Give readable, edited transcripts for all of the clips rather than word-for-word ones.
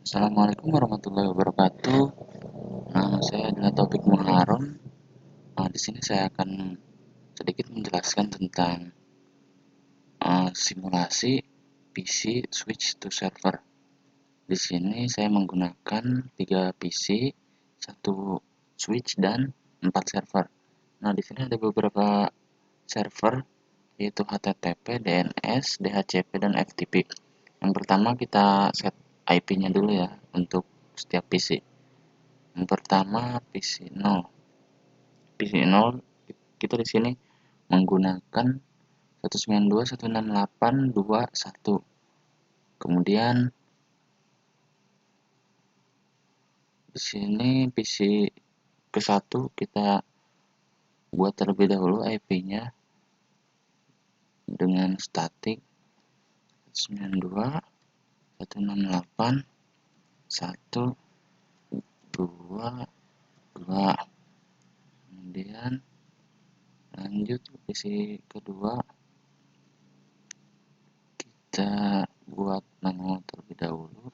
Assalamualaikum warahmatullahi wabarakatuh. Nama saya adalah Taufik Muharram. Di sini saya akan sedikit menjelaskan tentang simulasi PC switch to server. Di sini saya menggunakan 3 PC, 1 switch dan 4 server. Nah, di sini ada beberapa server yaitu HTTP, DNS, DHCP, dan FTP. Yang pertama kita set IP-nya dulu ya untuk setiap PC. Yang pertama PC 0. PC 0 kita di sini menggunakan 192.168.2.1. Kemudian di sini PC ke-1 kita buat terlebih dahulu IP-nya dengan static 192.168.1.2. Kemudian lanjut ke PC kedua, kita buat nama terlebih dahulu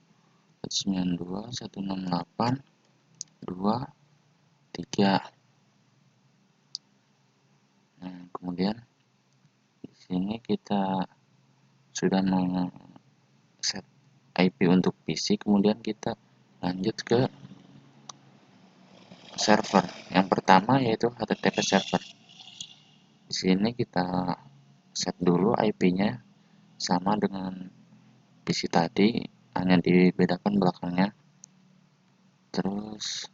192.168.2.3. Nah, kemudian di sini kita sudah set IP untuk PC, kemudian kita lanjut ke server. Yang pertama yaitu HTTP server. Di sini kita set dulu IP-nya sama dengan PC tadi, hanya dibedakan belakangnya. Terus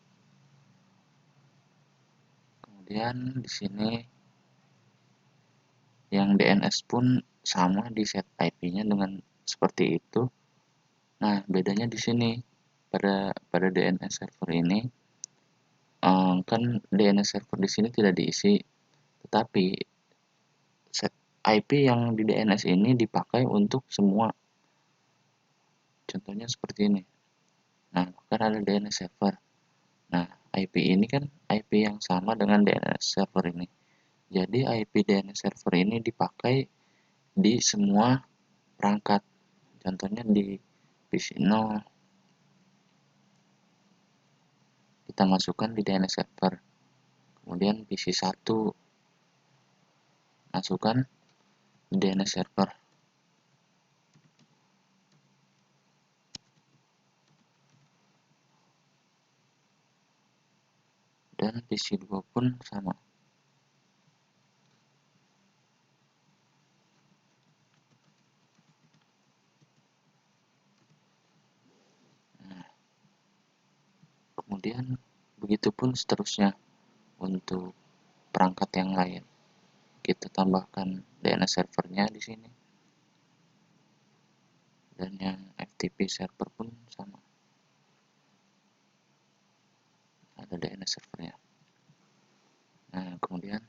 kemudian di sini yang DNS pun sama, di set IP-nya dengan seperti itu. Nah, bedanya di sini pada DNS server ini kan DNS server di sini tidak diisi, tetapi set IP yang di DNS ini dipakai untuk semua. Contohnya seperti ini. Nah, kan ada DNS server. Nah, IP ini kan IP yang sama dengan DNS server ini. Jadi IP DNS server ini dipakai di semua perangkat. Contohnya di PC 0 kita masukkan di DNS server. Kemudian PC 1 masukkan di DNS server. Dan PC 2 pun sama. Kemudian begitupun seterusnya untuk perangkat yang lain. Kita tambahkan DNS servernya di sini. Dan yang FTP server pun sama. Ada DNS servernya. Nah, kemudian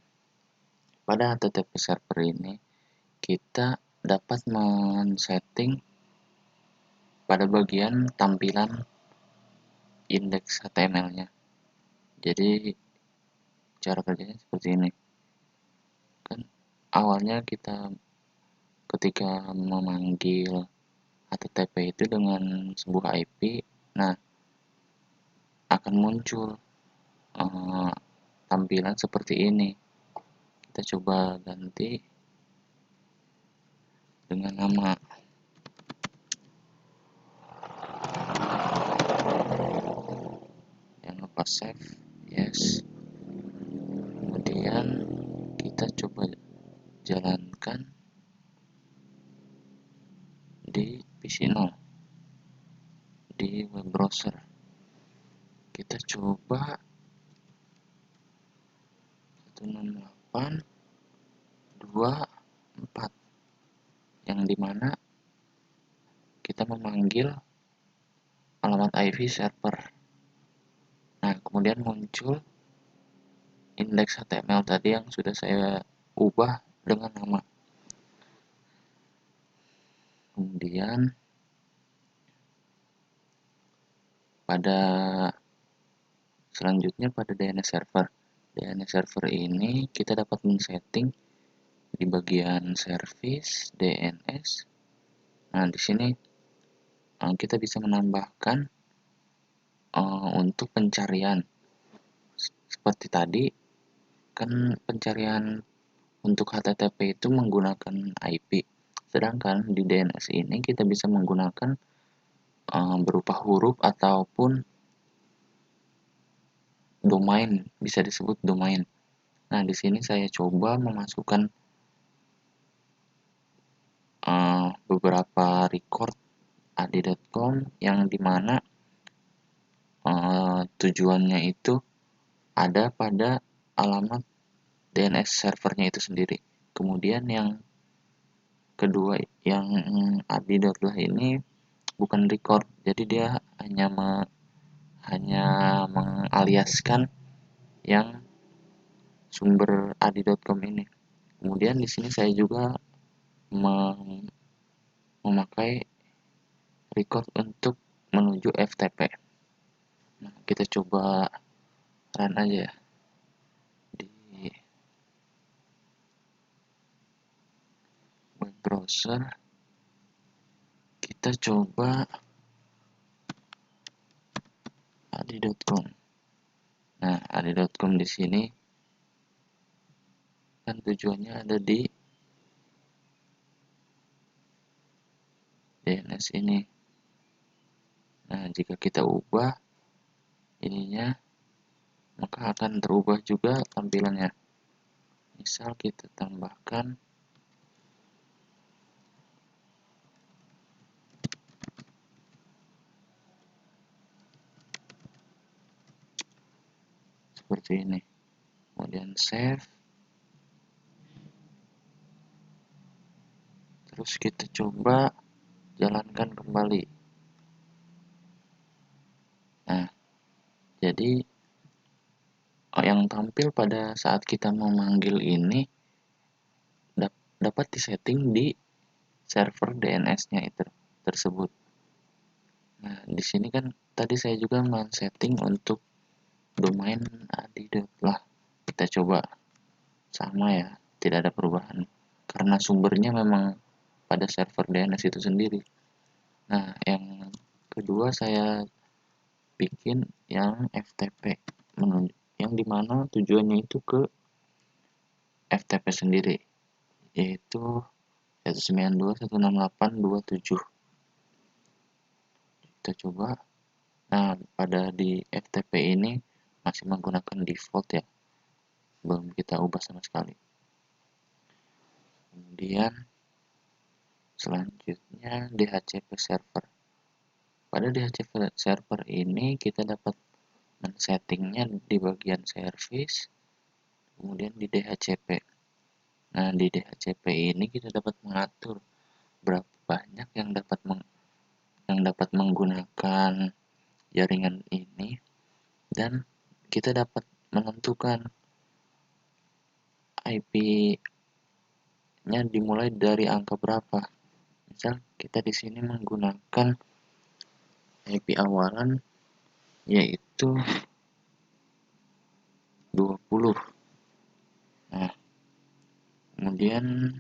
pada HTTP server ini kita dapat men-setting pada bagian tampilan indeks HTML-nya. Jadi cara kerjanya seperti ini. Kan awalnya kita ketika memanggil HTTP itu dengan sebuah IP, nah akan muncul tampilan seperti ini. Kita coba ganti dengan nama. Jangan lupa save, yes. Kemudian kita coba jalankan di PC 0 di web browser. Kita coba 168.2.4 yang dimana kita memanggil alamat IP server. Nah, kemudian muncul indeks HTML tadi yang sudah saya ubah dengan nama. Kemudian pada selanjutnya pada DNS server. DNS server ini kita dapat men-setting di bagian service DNS. Nah, di sini kita bisa menambahkan untuk pencarian. Seperti tadi, kan pencarian untuk HTTP itu menggunakan IP. Sedangkan di DNS ini kita bisa menggunakan berupa huruf ataupun domain, bisa disebut domain. Nah, di sini saya coba memasukkan beberapa record adi.com yang dimana tujuannya itu ada pada alamat DNS servernya itu sendiri. Kemudian yang kedua, yang adi.lah ini bukan record, jadi dia hanya mengaliaskan yang sumber adi.com ini. Kemudian di sini saya juga memakai record untuk menuju FTP. Nah, kita coba run aja ya di web browser. Kita coba adi.com. Nah, adi.com di sini kan tujuannya ada di DNS ini. Nah, jika kita ubah ininya, maka akan terubah juga tampilannya. Misal kita tambahkan seperti ini. Kemudian save. Terus kita coba jalankan kembali. Nah, jadi yang tampil pada saat kita memanggil ini dapat disetting di server DNS-nya itu tersebut. Nah, di sini kan tadi saya juga men-setting untuk domain adi.lah. Kita coba sama ya, tidak ada perubahan. Karena sumbernya memang pada server DNS itu sendiri. Nah, yang kedua saya bikin yang FTP, yang dimana tujuannya itu ke FTP sendiri, yaitu 192.168.27. Kita coba. Nah, pada di FTP ini masih menggunakan default ya, belum kita ubah sama sekali. Kemudian selanjutnya DHCP server. Pada DHCP server ini kita dapat men-settingnya di bagian service, kemudian di DHCP. Nah, di DHCP ini kita dapat mengatur berapa banyak yang dapat menggunakan jaringan ini, dan kita dapat menentukan IP-nya dimulai dari angka berapa. Misal kita di sini menggunakan IP awalan yaitu 20. Nah, kemudian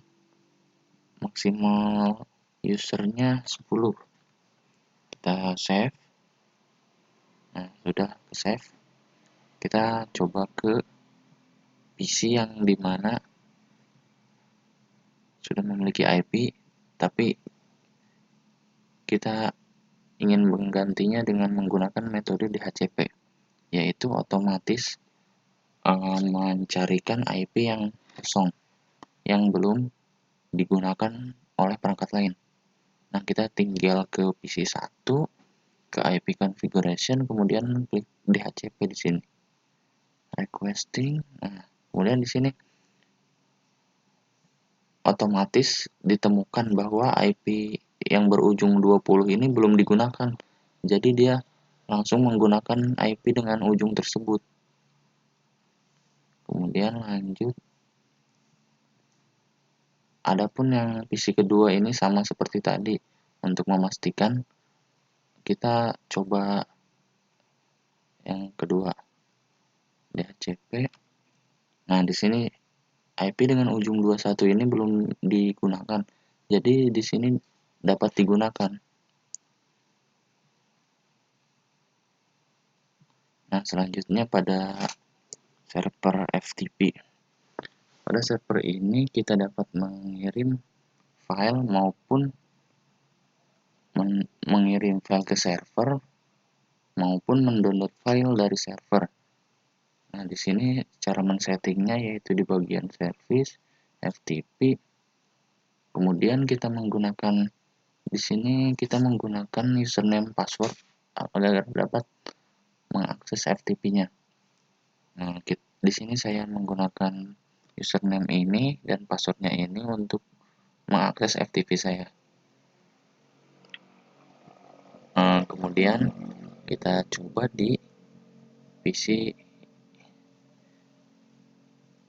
maksimal usernya 10. Kita save. Nah, sudah save. Kita coba ke PC yang dimana sudah memiliki IP, tapi kita ingin menggantinya dengan menggunakan metode DHCP, yaitu otomatis mencarikan IP yang kosong, yang belum digunakan oleh perangkat lain. Nah, kita tinggal ke PC 1, ke IP configuration, kemudian klik DHCP di sini. Requesting. Nah, kemudian di sini otomatis ditemukan bahwa IP yang berujung 20 ini belum digunakan. Jadi dia langsung menggunakan IP dengan ujung tersebut. Kemudian lanjut. Adapun yang PC kedua ini sama seperti tadi. Untuk memastikan, kita coba yang kedua, DHCP. Nah, di sini IP dengan ujung 21 ini belum digunakan. Jadi di sini dapat digunakan. Nah, selanjutnya pada server FTP. Pada server ini kita dapat mengirim file maupun mengirim file ke server maupun mendownload file dari server. Nah, di sini cara men-settingnya yaitu di bagian service FTP. Kemudian kita menggunakan di sini kita menggunakan username password agar dapat mengakses FTP-nya. Nah, di sini saya menggunakan username ini dan passwordnya ini untuk mengakses FTP saya. Kemudian kita coba di PC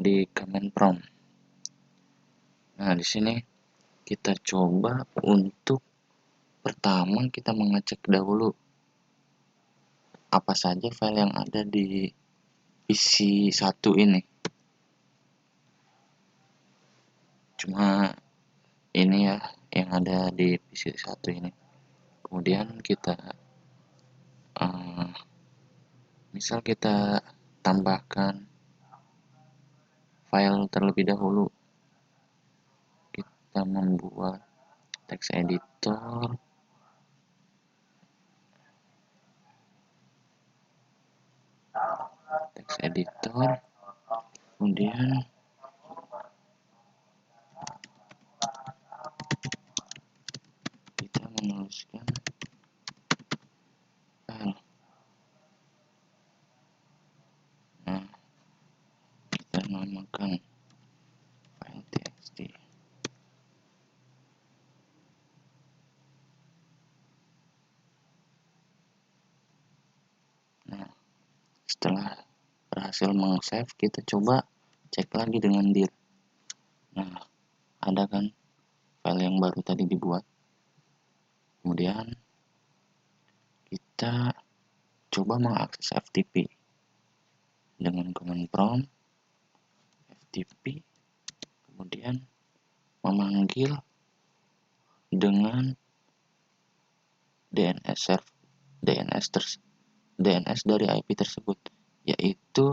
di command prompt. Nah, di sini kita coba untuk pertama kita mengecek dahulu apa saja file yang ada di PC 1 ini. Cuma ini ya yang ada di PC 1 ini. Kemudian kita misal kita tambahkan file terlebih dahulu. Kita membuat text editor. Kemudian kita menuliskan file. Nah, kita namakan file txt. Nah, setelah berhasil meng-save, kita coba cek lagi dengan dir. Nah, ada kan file yang baru tadi dibuat. Kemudian kita coba mengakses FTP dengan command prompt FTP, kemudian memanggil dengan DNS dari IP tersebut, yaitu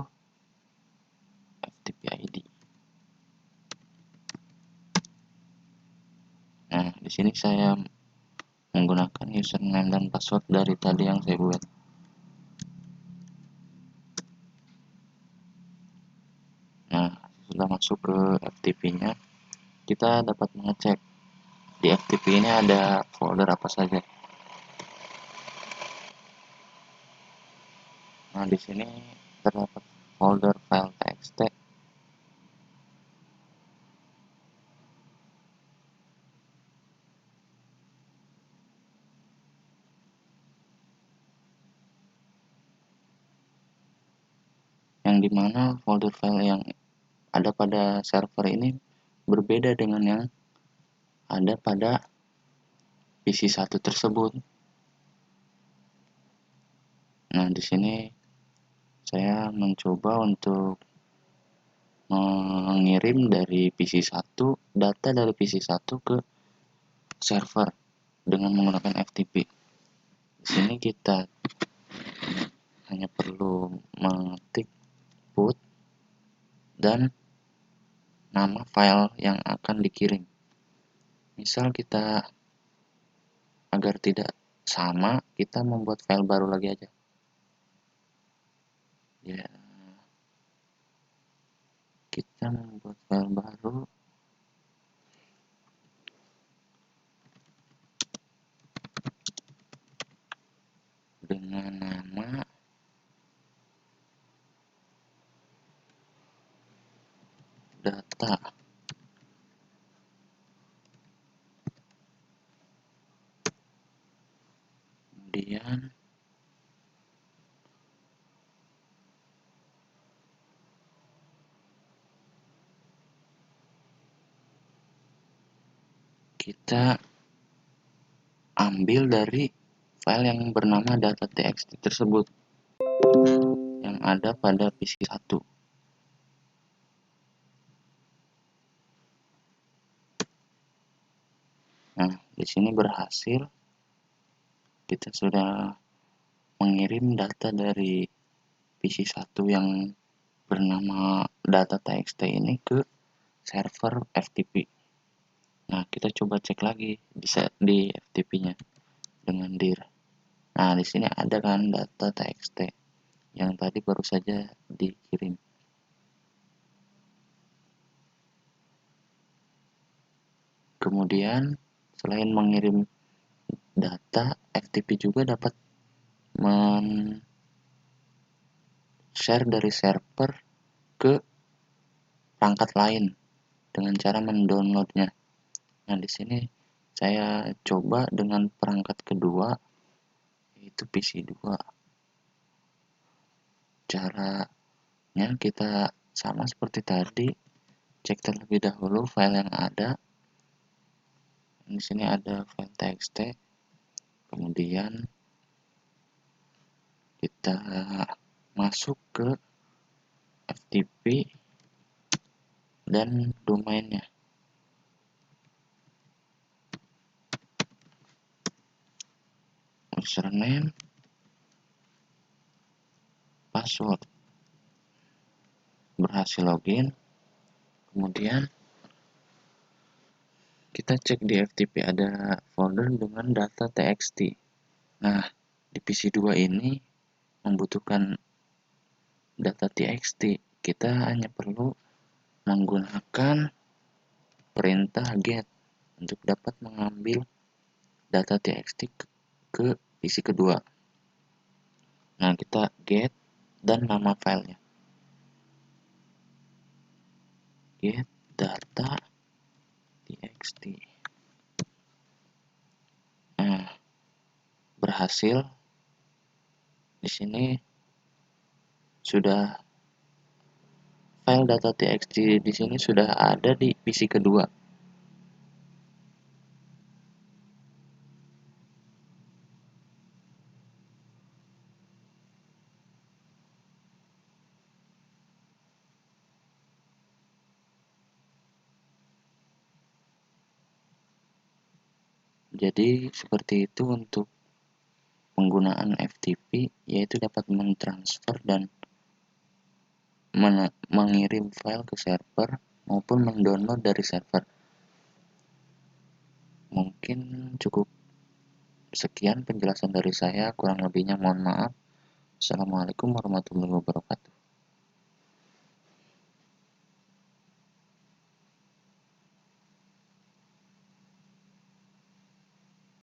FTP ID. Nah, di sini saya menggunakan username dan password dari tadi yang saya buat. Nah, sudah masuk ke FTP-nya, kita dapat mengecek di FTP ini ada folder apa saja. Nah, di sini terdapat folder file txt, yang dimana folder file yang ada pada server ini berbeda dengan yang ada pada PC 1 tersebut. Nah, di sini saya mencoba untuk mengirim dari PC 1 data dari PC 1 ke server dengan menggunakan FTP. Di sini kita hanya perlu mengetik put dan nama file yang akan dikirim. Misal kita agar tidak sama, kita membuat file baru lagi aja. Ya, kita membuat file baru dengan nama data. Kemudian kita ambil dari file yang bernama data.txt tersebut yang ada pada PC 1. Nah, di sini berhasil. Kita sudah mengirim data dari PC1 yang bernama data.txt ini ke server FTP. Nah, kita coba cek lagi di FTP-nya dengan dir. Nah, di sini ada kan data.txt yang tadi baru saja dikirim. Kemudian, selain mengirim data, FTP juga dapat men-share dari server ke perangkat lain dengan cara mendownloadnya. Nah, di sini saya coba dengan perangkat kedua, yaitu PC2. Caranya kita sama seperti tadi, cek terlebih dahulu file yang ada. Di sini ada file txt, kemudian kita masuk ke FTP dan domainnya. Username, password. Berhasil login. Kemudian kita cek di FTP ada folder dengan data.txt. Nah, di PC2 ini membutuhkan data.txt. Kita hanya perlu menggunakan perintah get untuk dapat mengambil data.txt ke PC kedua. Nah, kita get dan nama filenya. Get data.txt. Nah, berhasil. Di sini sudah file data.txt di sini sudah ada di PC kedua. Jadi seperti itu untuk penggunaan FTP, yaitu dapat mentransfer dan mengirim file ke server maupun mendownload dari server. Mungkin cukup sekian penjelasan dari saya, kurang lebihnya mohon maaf. Assalamualaikum warahmatullahi wabarakatuh.